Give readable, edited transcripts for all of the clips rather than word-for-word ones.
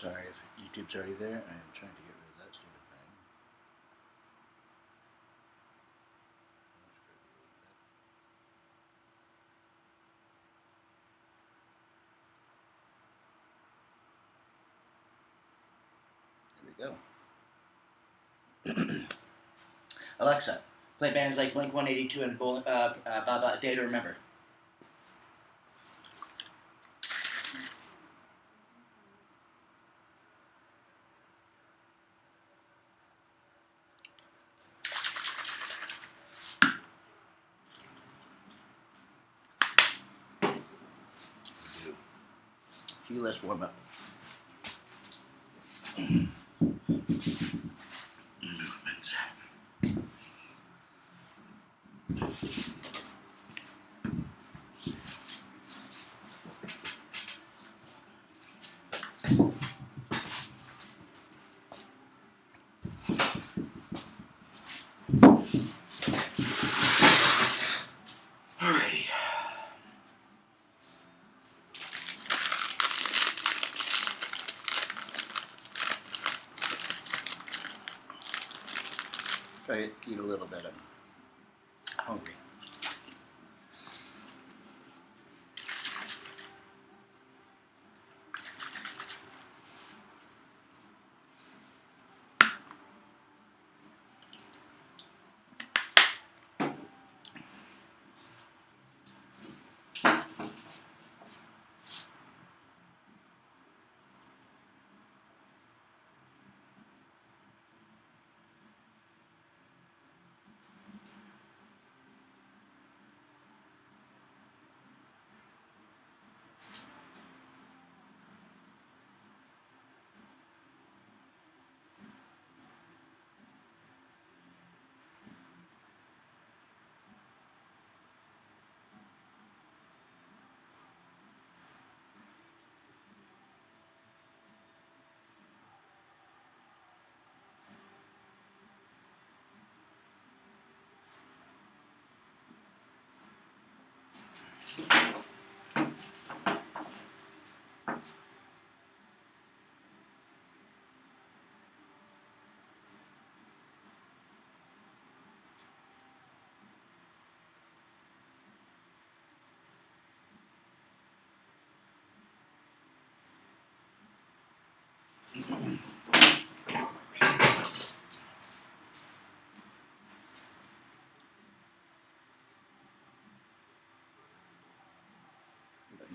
Sorry if YouTube's already there. I am trying to get rid of that sort of thing. There we go. Alexa, play bands like Blink-182 and Baba Day to Remember. A few less warm up. Movements. Alrighty. Try to eat a little bit. I'm hungry.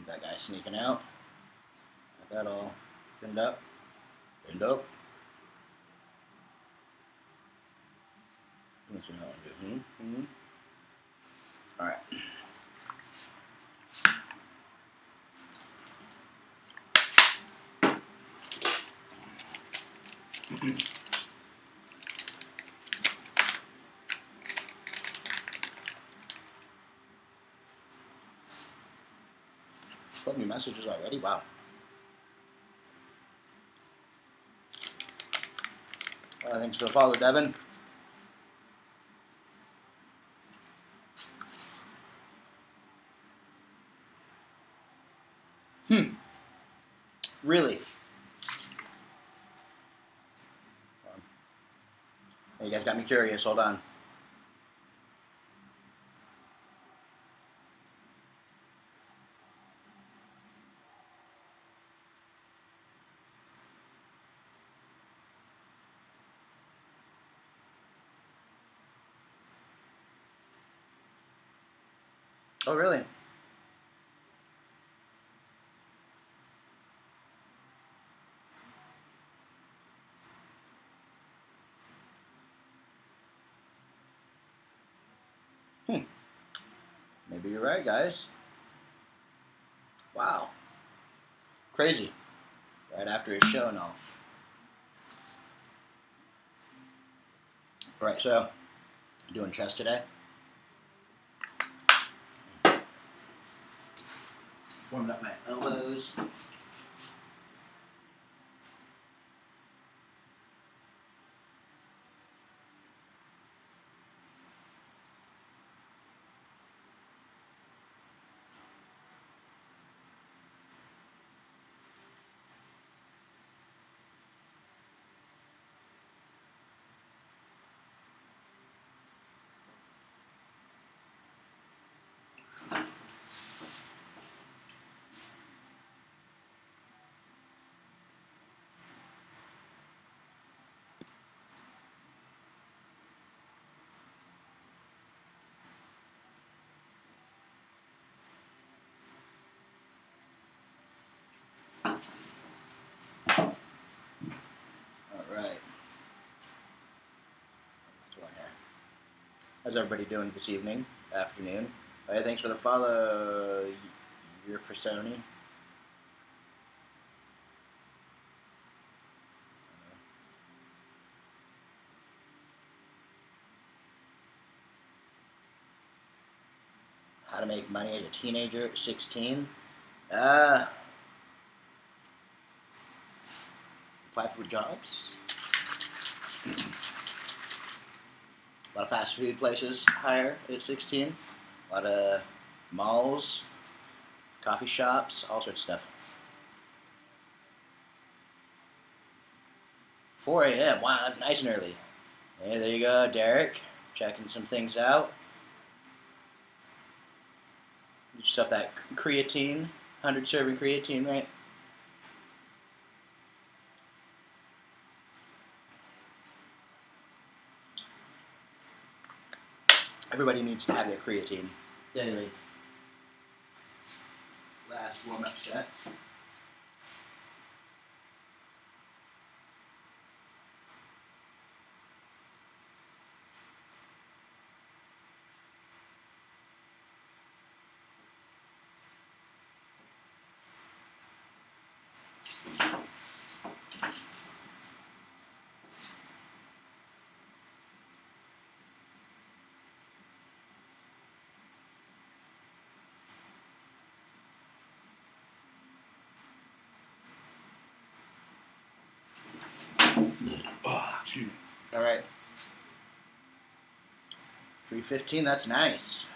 That guy sneaking out. Got that all pinned up. Pinned up. Let's see how I do. Alright. Put me messages already? Wow. Thanks for the follow, Devin. Really? You guys got me curious. Hold on. Oh, really? Maybe you're right, guys. Wow. Crazy. Right after his show and all. Alright, so, doing chest today. Warming up my elbows. How's everybody doing this evening, afternoon? Hey, thanks for the follow. You're for Sony. How to make money as a teenager, 16. Apply for jobs. A lot of fast food places hire at 16. A lot of malls, coffee shops, all sorts of stuff. 4 a.m. Wow, that's nice and early. Hey, there you go, Derek. Checking some things out. Get yourself that creatine, 100 serving creatine, right? Everybody needs to have their creatine daily. Last warm-up set. Oh, excuse me. All right. 3:15. That's nice.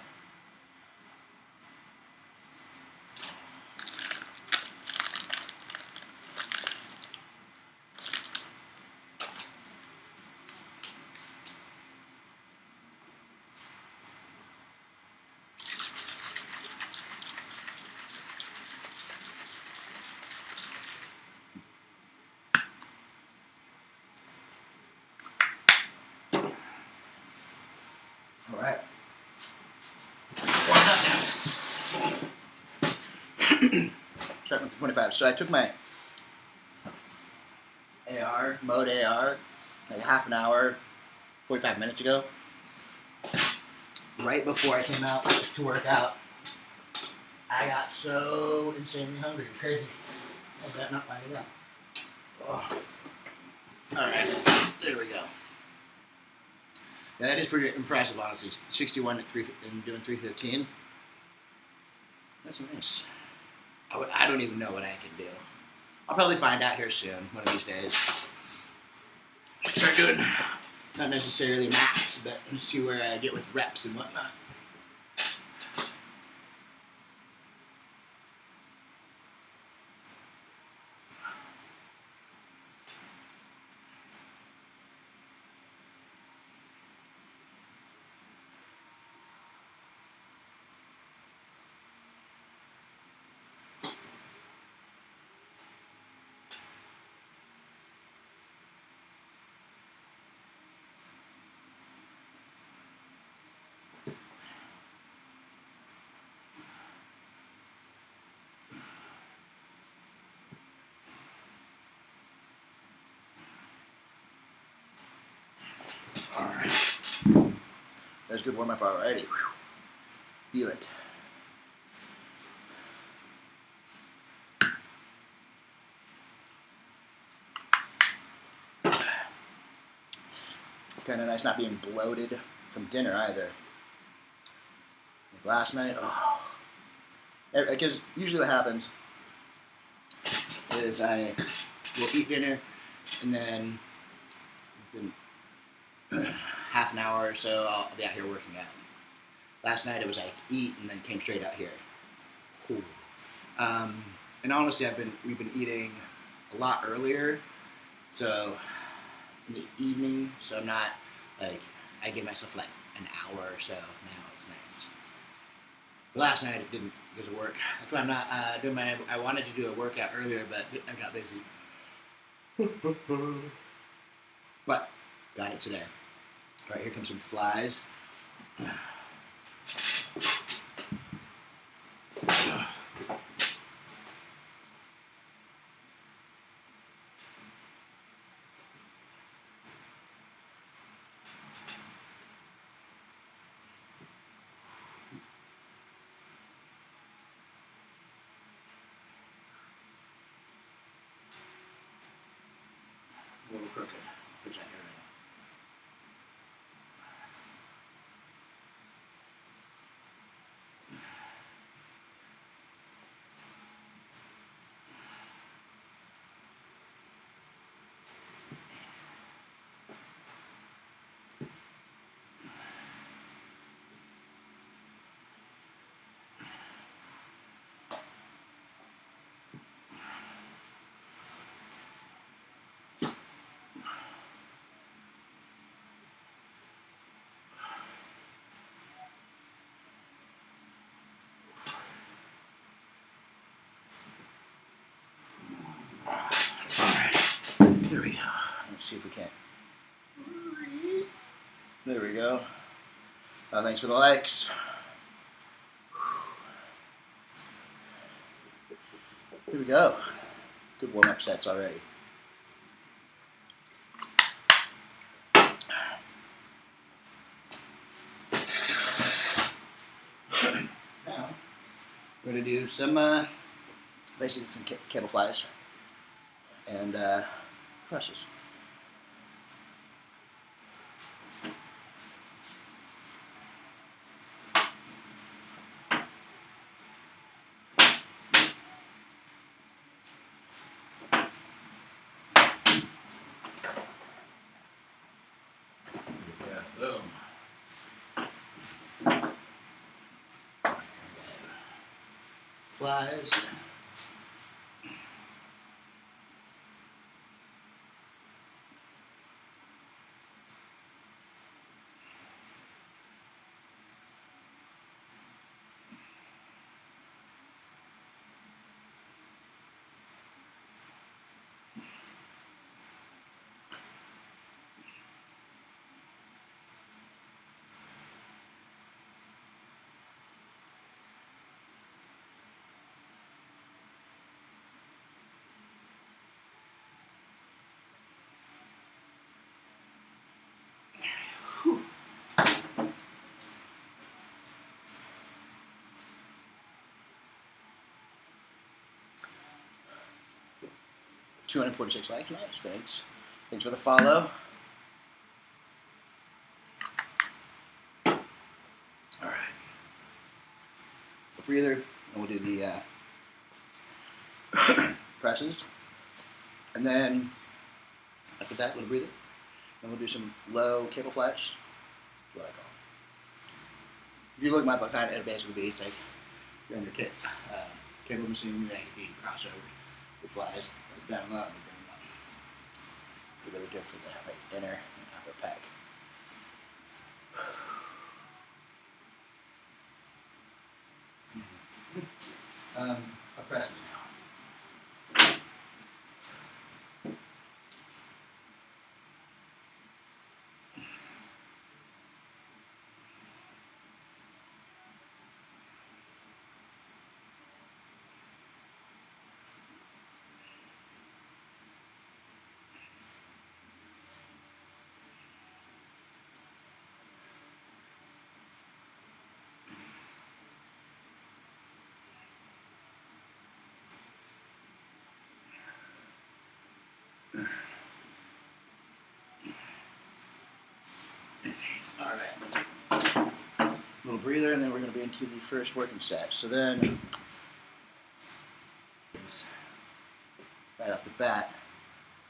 All right. Starting with the 25. So I took my mode AR, like half an hour, 45 minutes ago, right before I came out to work out. I got so insanely hungry. It's crazy. How's that not lighting up? Oh. All right, there we go. Yeah, that is pretty impressive, honestly. 61 at 3 and doing 3:15. That's nice. I don't even know what I can do. I'll probably find out here soon, one of these days. Start doing, not necessarily max, but see where I get with reps and whatnot. All right. That's a good warm-up already. Feel it. Kind of nice not being bloated from dinner either. Like last night, because usually what happens is I will eat dinner and then within half an hour or so I'll be out here working out. Last night it was like eat and then came straight out here. Cool. And honestly, we've been eating a lot earlier, so in the evening, so I'm not like, I give myself like an hour or so now. It's nice. But last night it didn't because of work. That's why I'm not doing I wanted to do a workout earlier, but I got busy. But got it today. All right, here comes some flies. A little crooked. Which I hear There we go. Let's see if we can't. There we go. Thanks for the likes. Here we go. Good warm-up sets already. Now, we're going to do some, basically some cable flies and presses. Boom. Flies. Whew. 246 likes, nice, thanks. Thanks for the follow. All right. A breather, and we'll do the presses. And then, after that, little breather. Then we'll do some low cable flash. That's what I call it. If you look at my book, it'll basically be, it's like you're in your cable machine, you can crossover with flies, like down low and bring them up. They're really good for the like inner and upper pack. Our presses now. All right. Little breather, and then we're going to be into the first working set. So then, right off the bat,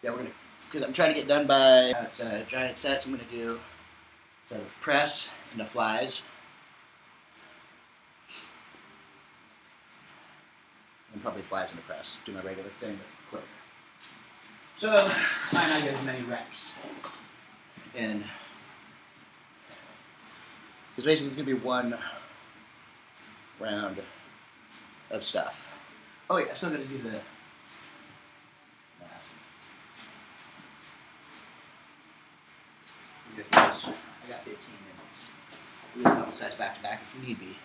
yeah, we're going to, because I'm trying to get done by, it's giant sets, I'm going to do a set of press and the flies. And probably flies in the press. Do my regular thing, but quick. So, might not get as many reps. And because basically it's going to be one round of stuff. Oh yeah, I'm still going to do the ridiculous. I got 15 minutes. We have a couple sets back to back if need be.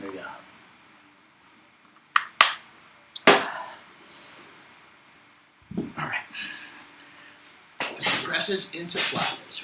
There you go. All right. Presses into flies.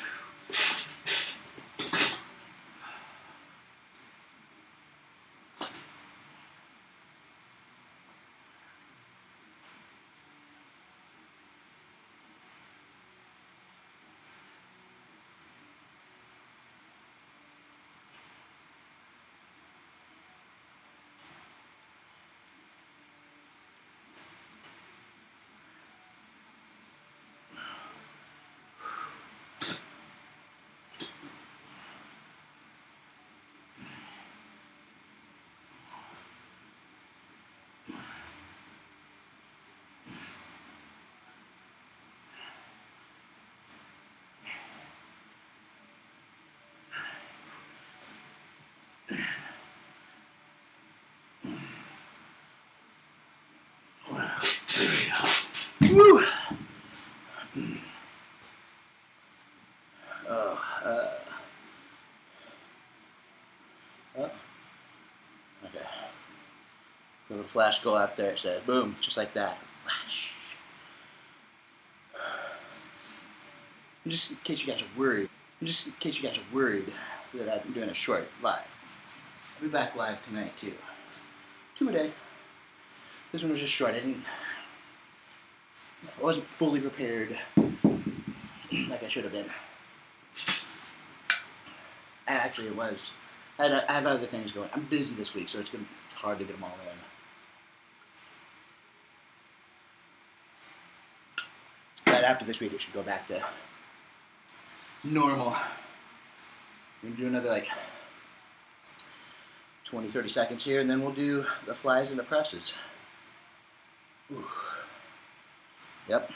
Woo. Oh, oh, okay. A little flash go out there. It says, boom, just like that. Flash. Just in case you guys are worried. Just in case you guys are worried that I'm doing a short live. I'll be back live tonight too. 2 a day. This one was just short. I wasn't fully prepared like I should have been. Actually, it was. I have other things going. I'm busy this week, so it's hard to get them all in. But after this week, it should go back to normal. I'm going to do another like 20, 30 seconds here, and then we'll do the flies and the presses. Ooh. Yep.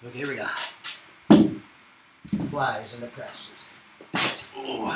Okay, here we go. Flies and the presses. Ooh.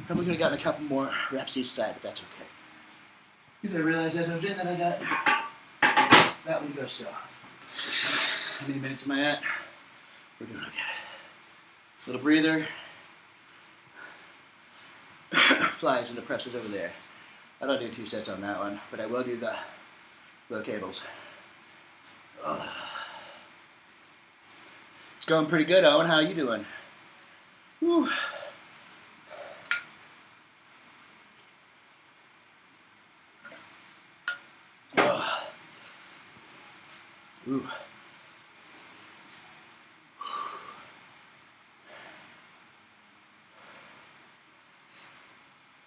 Probably could have gotten a couple more reps each side, but that's okay. Because I realized as I was in that I got that one to go still. How many minutes am I at? We're doing okay. Little breather. Flies and the presses over there. I don't do 2 sets on that one, but I will do the low cables. It's going pretty good, Owen. How are you doing? Whew. Ooh.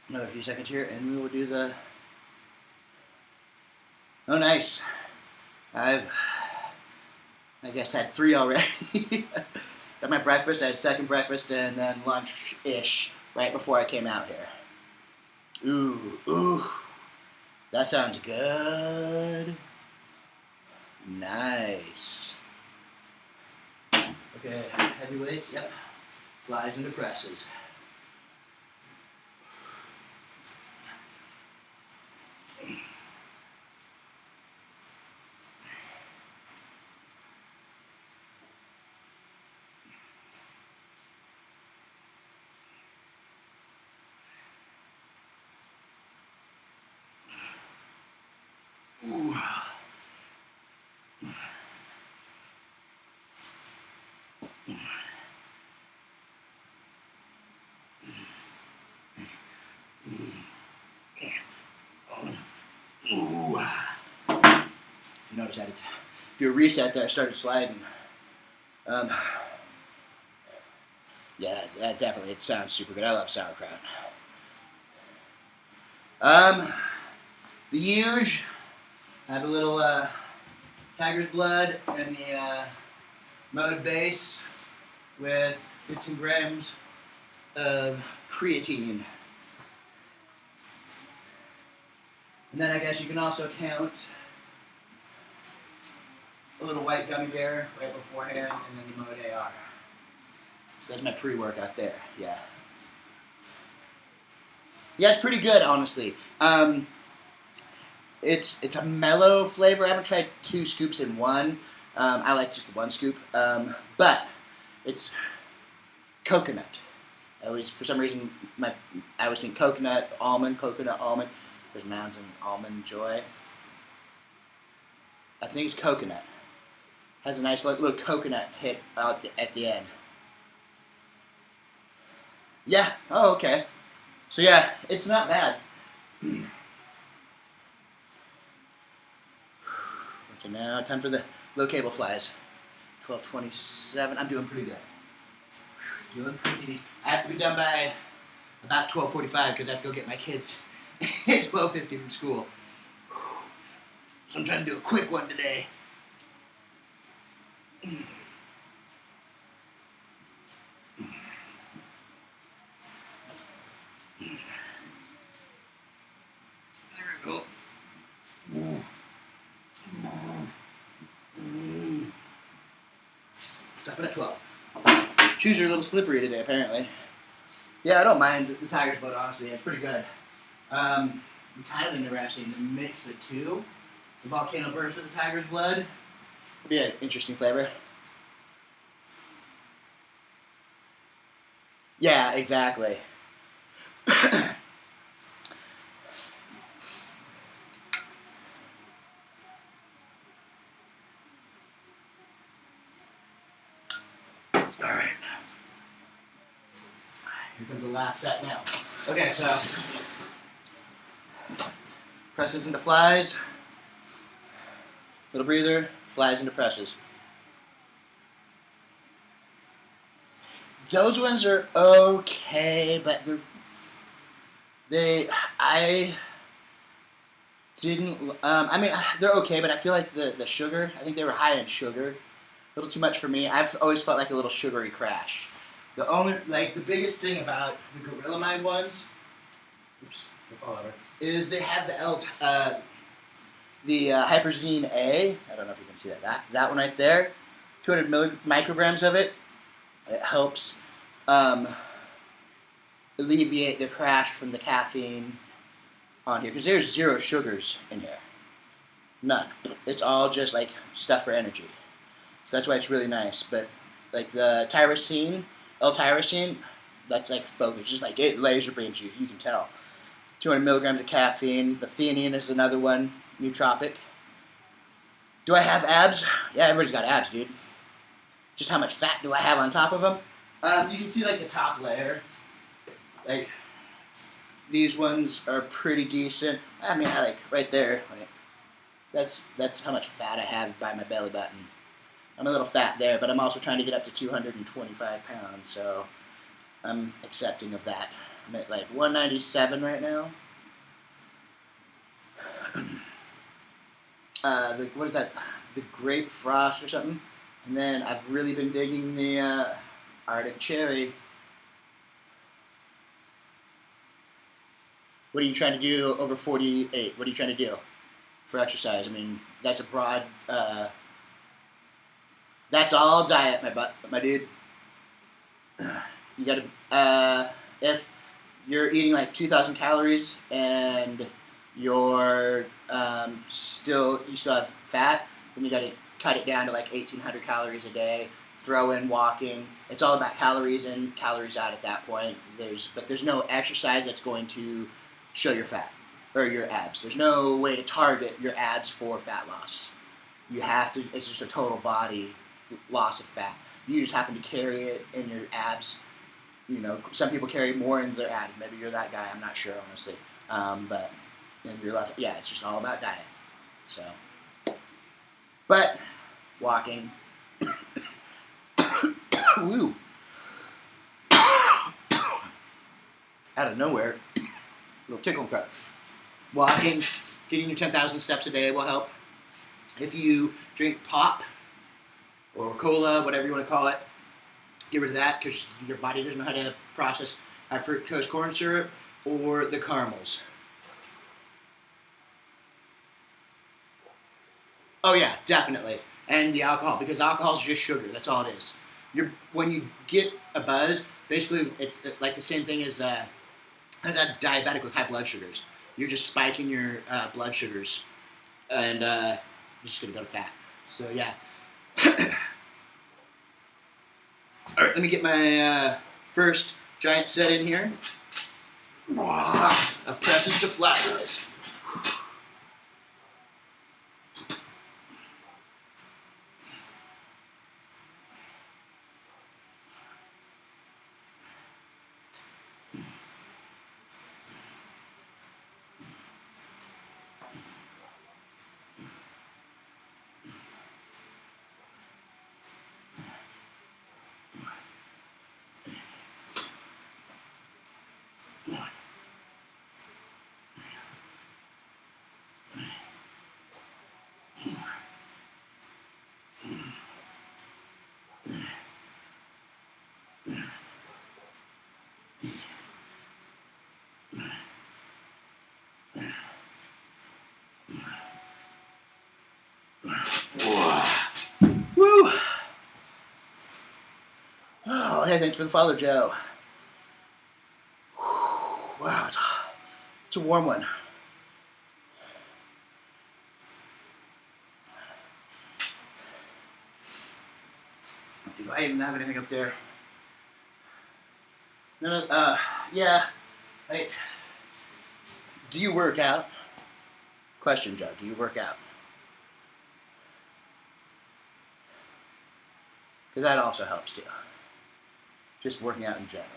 Another few seconds here, and we will do the. Oh, nice. I guess had 3 already. At my breakfast, I had second breakfast and then lunch-ish right before I came out here. Ooh. That sounds good. Nice. Okay, heavy weights, yep. Flies into presses. Ooh. Ooh. If you notice, I had to do a reset there. I started sliding. Yeah, that definitely, it sounds super good. I love sauerkraut. The huge. I have a little tiger's blood and the mode base with 15 grams of creatine. And then I guess you can also count a little white gummy bear right beforehand, and then the mode AR. So that's my pre-workout there, yeah. Yeah, it's pretty good, honestly. It's a mellow flavor. I haven't tried 2 scoops in one. I like just the 1 scoop. But it's coconut. At least for some reason, I was thinking coconut, almond, because Mounds and Almond Joy. I think it's coconut. Has a nice little coconut hit out at the end. Yeah. Oh, okay. So yeah, it's not bad. Okay, now time for the low cable flies. 12:27. I'm doing pretty good. Doing pretty decent. I have to be done by about 12:45 because I have to go get my kids at 12:50 from school. So I'm trying to do a quick one today. There we go. Stopping at 12. Shoes are a little slippery today, apparently. Yeah, I don't mind the Tiger's Blood, honestly. It's pretty good. I'm kind of interesting to mix the two. The Volcano Burst with the Tiger's Blood. It'd be an interesting flavor. Yeah, exactly. All right. Here comes the last set now. Okay, so presses into flies. Little breather, flies into presses. Those ones are okay, but I didn't. I mean, they're okay, but I feel like the sugar. I think they were high in sugar. A little too much for me. I've always felt like a little sugary crash. The biggest thing about the Gorilla Mind ones, is they have the Hyperzine A. I don't know if you can see that. That one right there, 200 micrograms of it. It helps alleviate the crash from the caffeine on here because there's 0 sugars in here, none. It's all just like stuff for energy. So that's why it's really nice. But like the tyrosine, L-tyrosine, that's like focus, just like it laser beams you. You can tell. 200 milligrams of caffeine. The theanine is another one, nootropic. Do I have abs? Yeah, everybody's got abs, dude. Just how much fat do I have on top of them? You can see like the top layer. Like these ones are pretty decent. I mean, I like right there. Like, that's how much fat I have by my belly button. I'm a little fat there, but I'm also trying to get up to 225 pounds, so I'm accepting of that. I'm at like 197 right now. What is that? The grape frost or something. And then I've really been digging the Arctic cherry. What are you trying to do over 48? What are you trying to do for exercise? I mean, that's a broad. That's all diet, my dude. You gotta. If you're eating like 2,000 calories and you still have fat, then you gotta cut it down to like 1,800 calories a day. Throw in walking. It's all about calories in, calories out at that point. There's no exercise that's going to show your fat or your abs. There's no way to target your abs for fat loss. You have to. It's just a total body loss of fat. You just happen to carry it in your abs. You know, some people carry more in their abs. Maybe you're that guy. I'm not sure, honestly. But in your left, yeah, it's just all about diet. So, but walking. Woo. Out of nowhere, a little tickle in the throat. Walking, getting your 10,000 steps a day will help. If you drink pop or cola, whatever you want to call it, get rid of that because your body doesn't know how to process high fructose corn syrup or the caramels. Oh yeah, definitely. And the alcohol, because alcohol is just sugar. That's all it is. When you get a buzz, basically it's like the same thing as a diabetic with high blood sugars. You're just spiking your blood sugars, and you're just gonna go to fat. So yeah. All right, let me get my first giant set in here of presses to flies. Woo! Oh, hey, thanks for the follow, Joe. Wow, it's a warm one. Let's see, do I even have anything up there? No, yeah. Wait. Do you work out? Question, Joe. Do you work out? Because that also helps too. Just working out in general.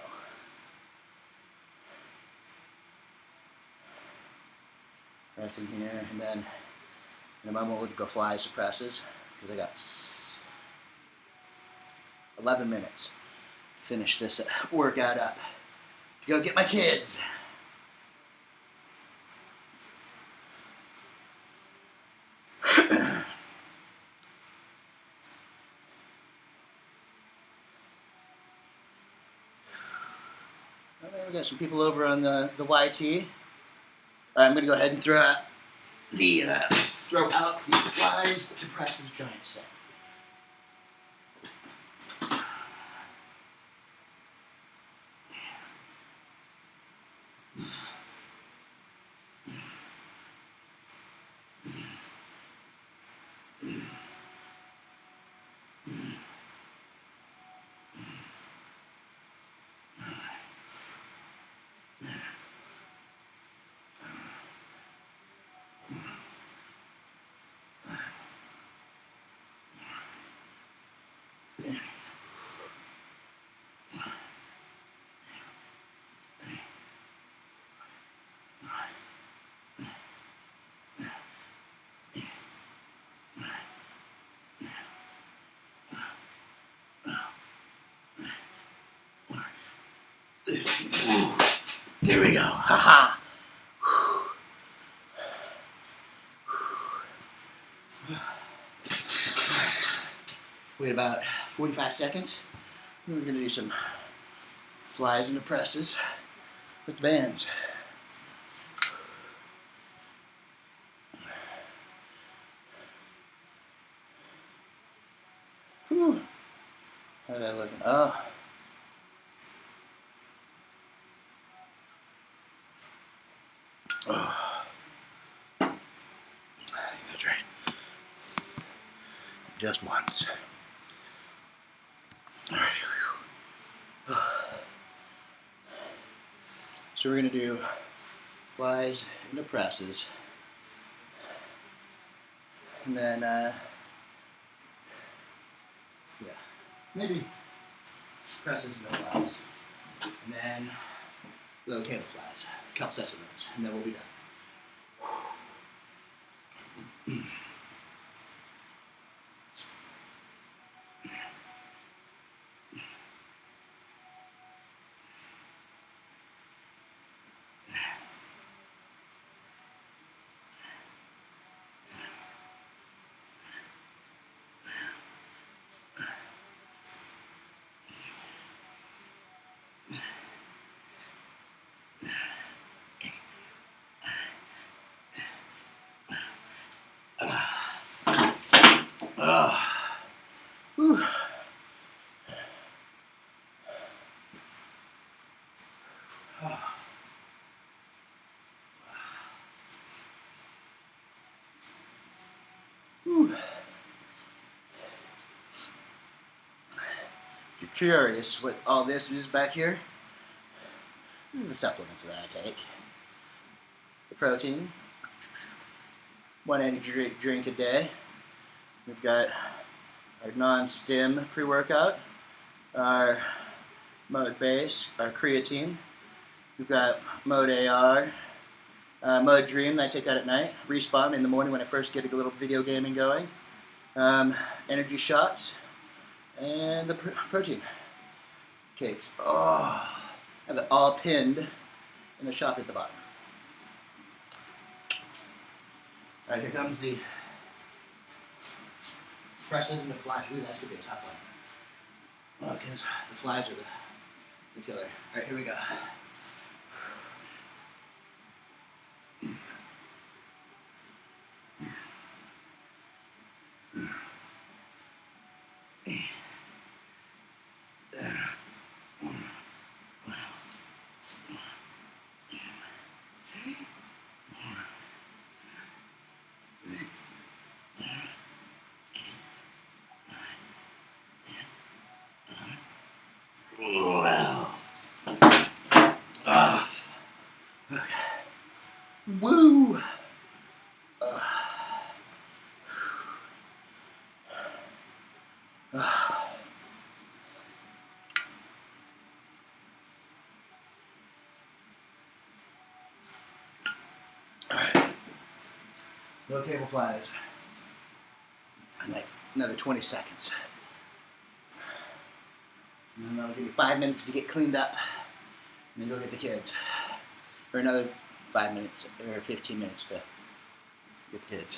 Resting here, and then in a moment we'll go flies to presses. Because I got 11 minutes to finish this workout up. To go get my kids. We got some people over on the YT. All right, I'm gonna go ahead and throw out the flies to presses giant set. Here we go. Haha. Wait about 45 seconds. Then we're going to do some flies into presses with the bands. Whew. How's that looking? Oh. Oh. I think that's right. Just once. All right. So we're going to do flies into presses. And then, yeah, maybe presses into flies. And then little cable flies. A couple sets of those. And then we'll be done. Whew. Whew. If you're curious what all this is back here, These are the supplements that I take. The protein, one energy drink a day. We've got our non-stim pre-workout, our mode base, our creatine. We've got mode AR, mode dream. I take that at night. Respawn in the morning when I first get a little video gaming going. Energy shots, and the protein cakes. Oh, I have it all pinned in the shop at the bottom. All right, here comes the presses and the flies. Ooh, that's gonna be a tough one. Oh, because the flies are the killer. All right, here we go. Wow. Okay. Woo. Alright. No cable flies. And like another 20 seconds. And then that'll give you 5 minutes to get cleaned up. And then go get the kids. Or another 5 minutes or 15 minutes to get the kids.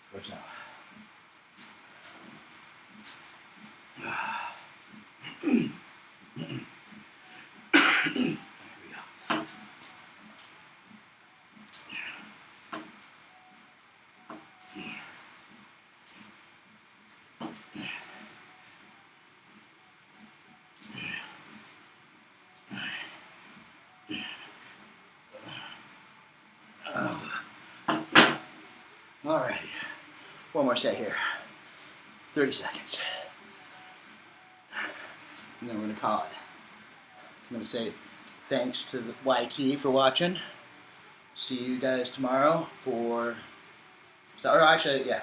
Of course now. Here we go. Alrighty. One more set here. 30 seconds. And then we're going to call it. I'm going to say thanks to the YT for watching. See you guys tomorrow for... Or actually, yeah.